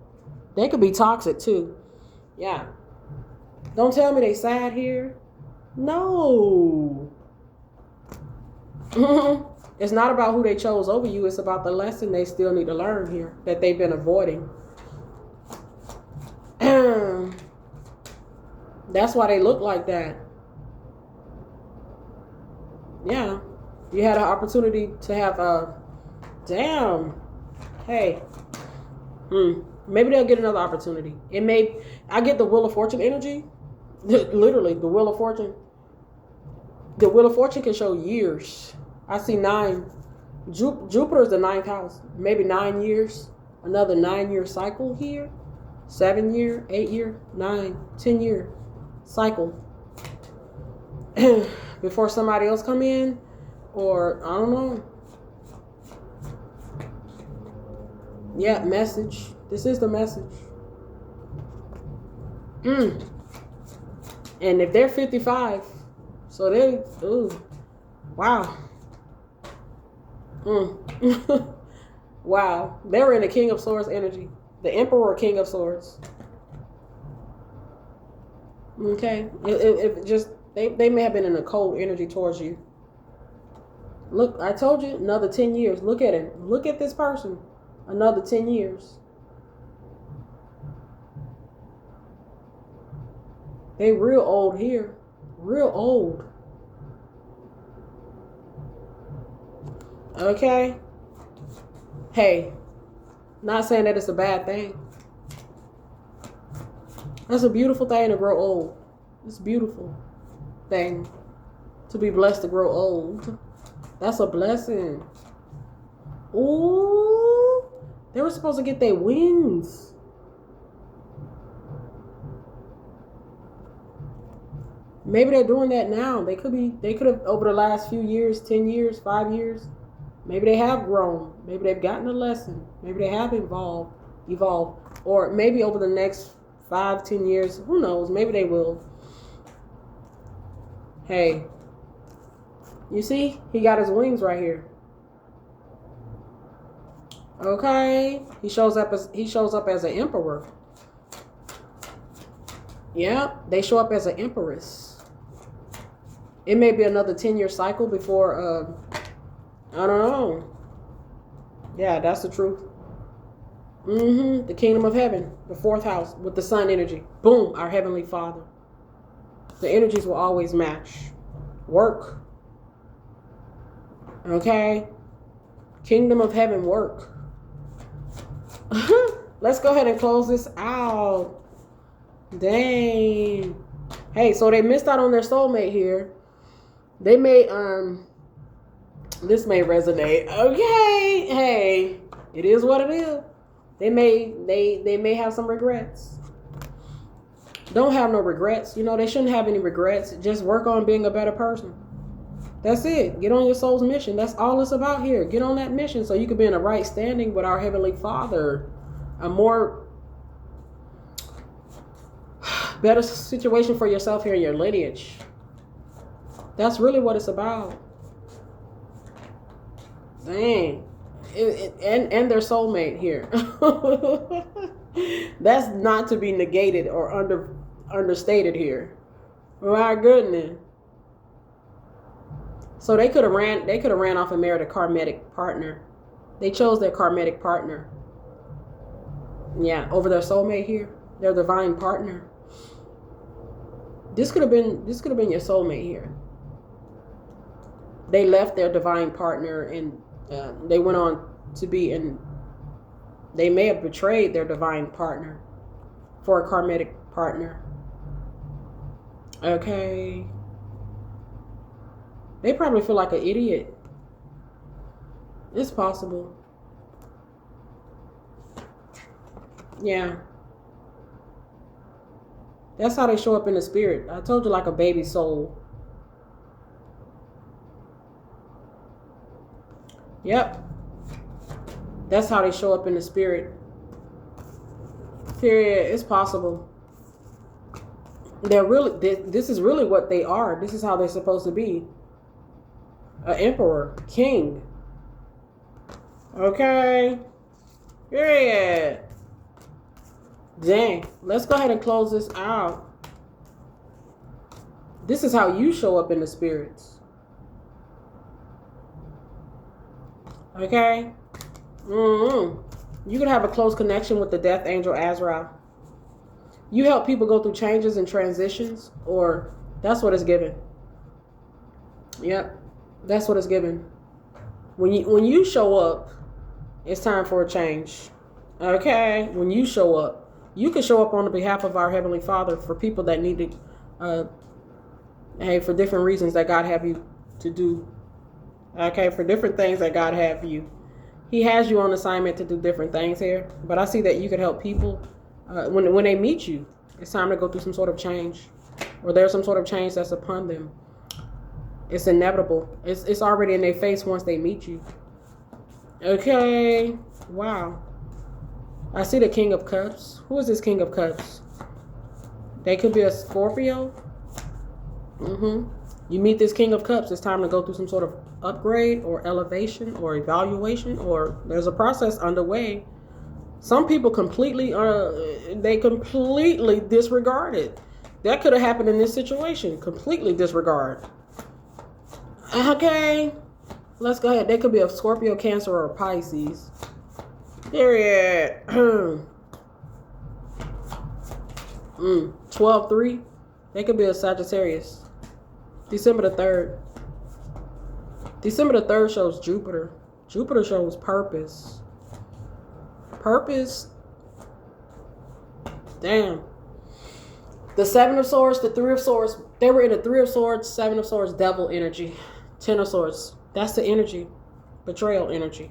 They could be toxic too. Yeah. Don't tell me they sad here. No. It's not about who they chose over you. It's about the lesson they still need to learn here that they've been avoiding. That's why they look like that. Yeah. You had an opportunity to have a... Damn. Hey. Maybe they'll get another opportunity. I get the Wheel of Fortune energy. Literally, the Wheel of Fortune. The Wheel of Fortune can show years. I see 9. Jupiter is the 9th house. Maybe 9 years. Another 9-year cycle here. 7-year, 8-year, 9, 10-year cycle. Before somebody else come in. Or, I don't know. Yeah, message. This is the message. And if they're 55, so they, wow. Wow. They were in the King of Swords energy. The Emperor or King of Swords. Okay. If just, they may have been in a cold energy towards you. Look, I told you, another 10 years. Look at him. Look at this person. Another 10 years. They real old here. Real old. Okay? Hey, not saying that it's a bad thing. That's a beautiful thing to grow old. It's a beautiful thing to be blessed to grow old. That's a blessing. Ooh, they were supposed to get their wings. Maybe they're doing that now. They could have over the last few years, 10 years, 5 years. Maybe they have grown. Maybe they've gotten a lesson. Maybe they have evolved. Or maybe over the next 5, 10 years, who knows? Maybe they will. Hey, you see? He got his wings right here. Okay. He shows up as an emperor. Yeah, they show up as an empress. It may be another 10-year cycle before, I don't know. Yeah, that's the truth. The kingdom of heaven, the 4th house with the sun energy. Boom, our heavenly Father. The energies will always match. Work. Okay? Kingdom of heaven, work. Let's go ahead and close this out. Dang. Hey, so they missed out on their soulmate here. They may, this may resonate. Okay. Hey, it is what it is. They may have some regrets. Don't have no regrets. You know, they shouldn't have any regrets. Just work on being a better person. That's it. Get on your soul's mission. That's all it's about here. Get on that mission so you can be in a right standing with our Heavenly Father. A more better situation for yourself here in your lineage. That's really what it's about. Dang. And their soulmate here. That's not to be negated or understated here. My goodness. So they could have ran off and married a karmic partner. They chose their karmic partner. Yeah, over their soulmate here, their divine partner. This could have been your soulmate here. They left their divine partner and they went on to be in. They may have betrayed their divine partner for a karmic partner. Okay. They probably feel like an idiot. It's possible. Yeah. That's how they show up in the spirit. I told you, like a baby soul. Yep. That's how they show up in the spirit. Period. It's possible. They're really, this is really what they are. This is how they're supposed to be. An emperor, king. Okay. Period. Dang. Let's go ahead and close this out. This is how you show up in the spirits. Okay? You can have a close connection with the death angel Azrael. You help people go through changes and transitions, or that's what it's given. Yep. That's what it's given. When you show up, it's time for a change. Okay, when you show up, you can show up on the behalf of our Heavenly Father for people that need to, hey, for different reasons that God have you to do. Okay, for different things that God have you. He has you on assignment to do different things here. But I see that you could help people when they meet you. It's time to go through some sort of change, or there's some sort of change that's upon them. It's inevitable. It's already in their face once they meet you. Okay. Wow. I see the King of Cups. Who is this King of Cups? They could be a Scorpio. You meet this King of Cups, it's time to go through some sort of upgrade or elevation or evaluation, or there's a process underway. Some people completely disregard it. That could have happened in this situation. Completely disregard. Okay. Let's go ahead. They could be a Scorpio, Cancer, or a Pisces. Period. 12-3. They could be a Sagittarius. December the 3rd. December the 3rd shows Jupiter. Jupiter shows purpose. Purpose. Damn. The 7 of Swords, the 3 of Swords. They were in the 3 of Swords, 7 of Swords, devil energy. 10 of Swords. That's the energy. Betrayal energy.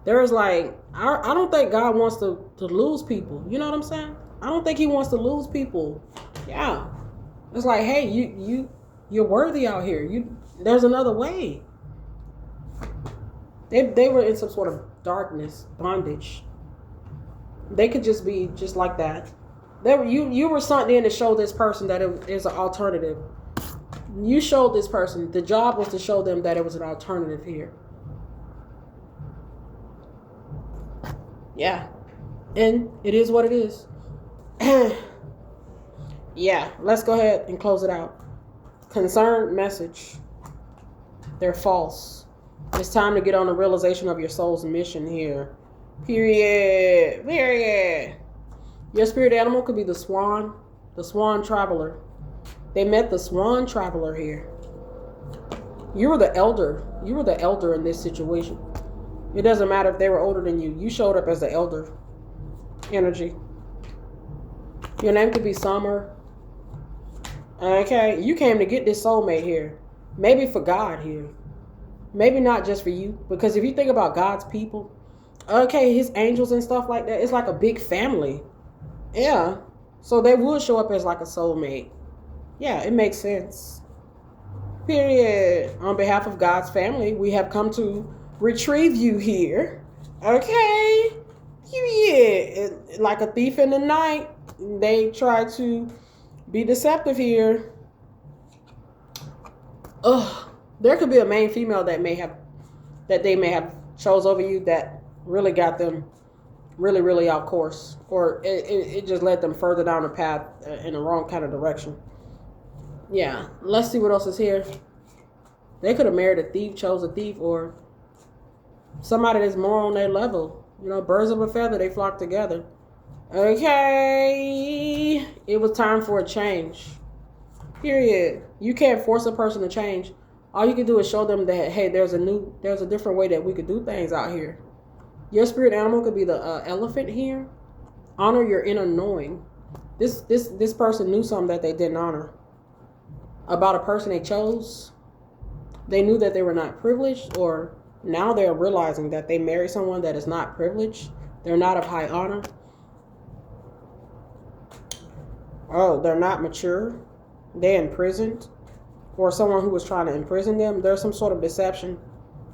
There is like, I don't think God wants to lose people. You know what I'm saying? I don't think he wants to lose people. Yeah. It's like, hey, you're worthy out here. There's another way. They were in some sort of darkness, bondage. They could just be just like that. You were sent in to show this person that it is an alternative. You showed this person. The job was to show them that it was an alternative here. Yeah. And it is what it is. Yeah. Let's go ahead and close it out. Concerned message. They're false. It's time to get on the realization of your soul's mission here. Period. Period. Your spirit animal could be the swan traveler. They met the swan traveler here. You were the elder. You were the elder in this situation. It doesn't matter if they were older than you. You showed up as the elder energy. Your name could be Summer. Okay, you came to get this soulmate here. Maybe for God here. Maybe not just for you. Because if you think about God's people, okay, his angels and stuff like that, it's like a big family. Yeah. So they would show up as like a soulmate. Yeah, it makes sense. Period. On behalf of God's family, we have come to retrieve you here. Okay. Yeah. Like a thief in the night, they try to be deceptive here. There could be a main female that they may have chose over you that really got them really, really off course, or it just led them further down the path in the wrong kind of direction. Yeah, let's see what else is here. They could have married a thief, chose a thief, or somebody that's more on their level. You know, birds of a feather, they flock together. Okay, it was time for a change. Period. You can't force a person to change. All you can do is show them that, hey, there's a different way that we could do things out here. Your spirit animal could be the elephant here. Honor your inner knowing. This person knew something that they didn't honor about a person they chose. They knew that they were not privileged, or now they're realizing that they married someone that is not privileged. They're not of high honor. Oh, they're not mature. They're imprisoned, or someone who was trying to imprison them. There's some sort of deception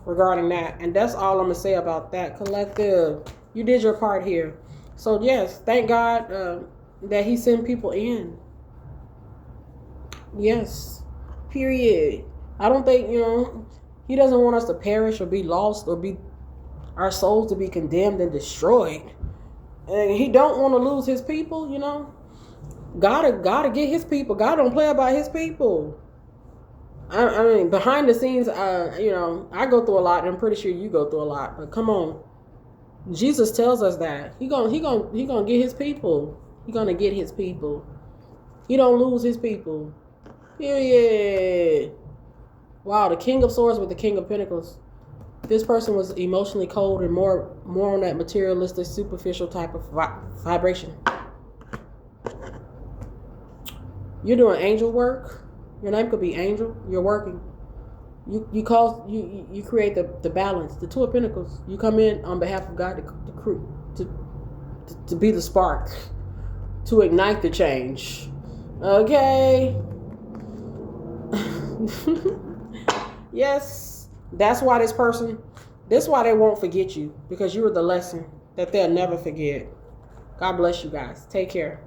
regarding that. And that's all I'm going to say about that. Collective, you did your part here. So yes, thank God that he sent people in. Yes, period. I don't think, he doesn't want us to perish or be lost or be our souls to be condemned and destroyed. And he don't want to lose his people, Gotta get his people. God don't play about his people. I mean, behind the scenes, I go through a lot, and I'm pretty sure you go through a lot. But come on, Jesus tells us that he gonna get his people. He gonna get his people. He don't lose his people. Period. Wow, the King of Swords with the King of Pentacles. This person was emotionally cold and more on that materialistic, superficial type of vibration. You're doing angel work. Your name could be Angel. You're working. You create the balance, the Two of Pentacles. You come in on behalf of God to be the spark, to ignite the change. Okay. Yes, that's why that's why they won't forget you, because you were the lesson that they'll never forget. God bless you guys. Take care.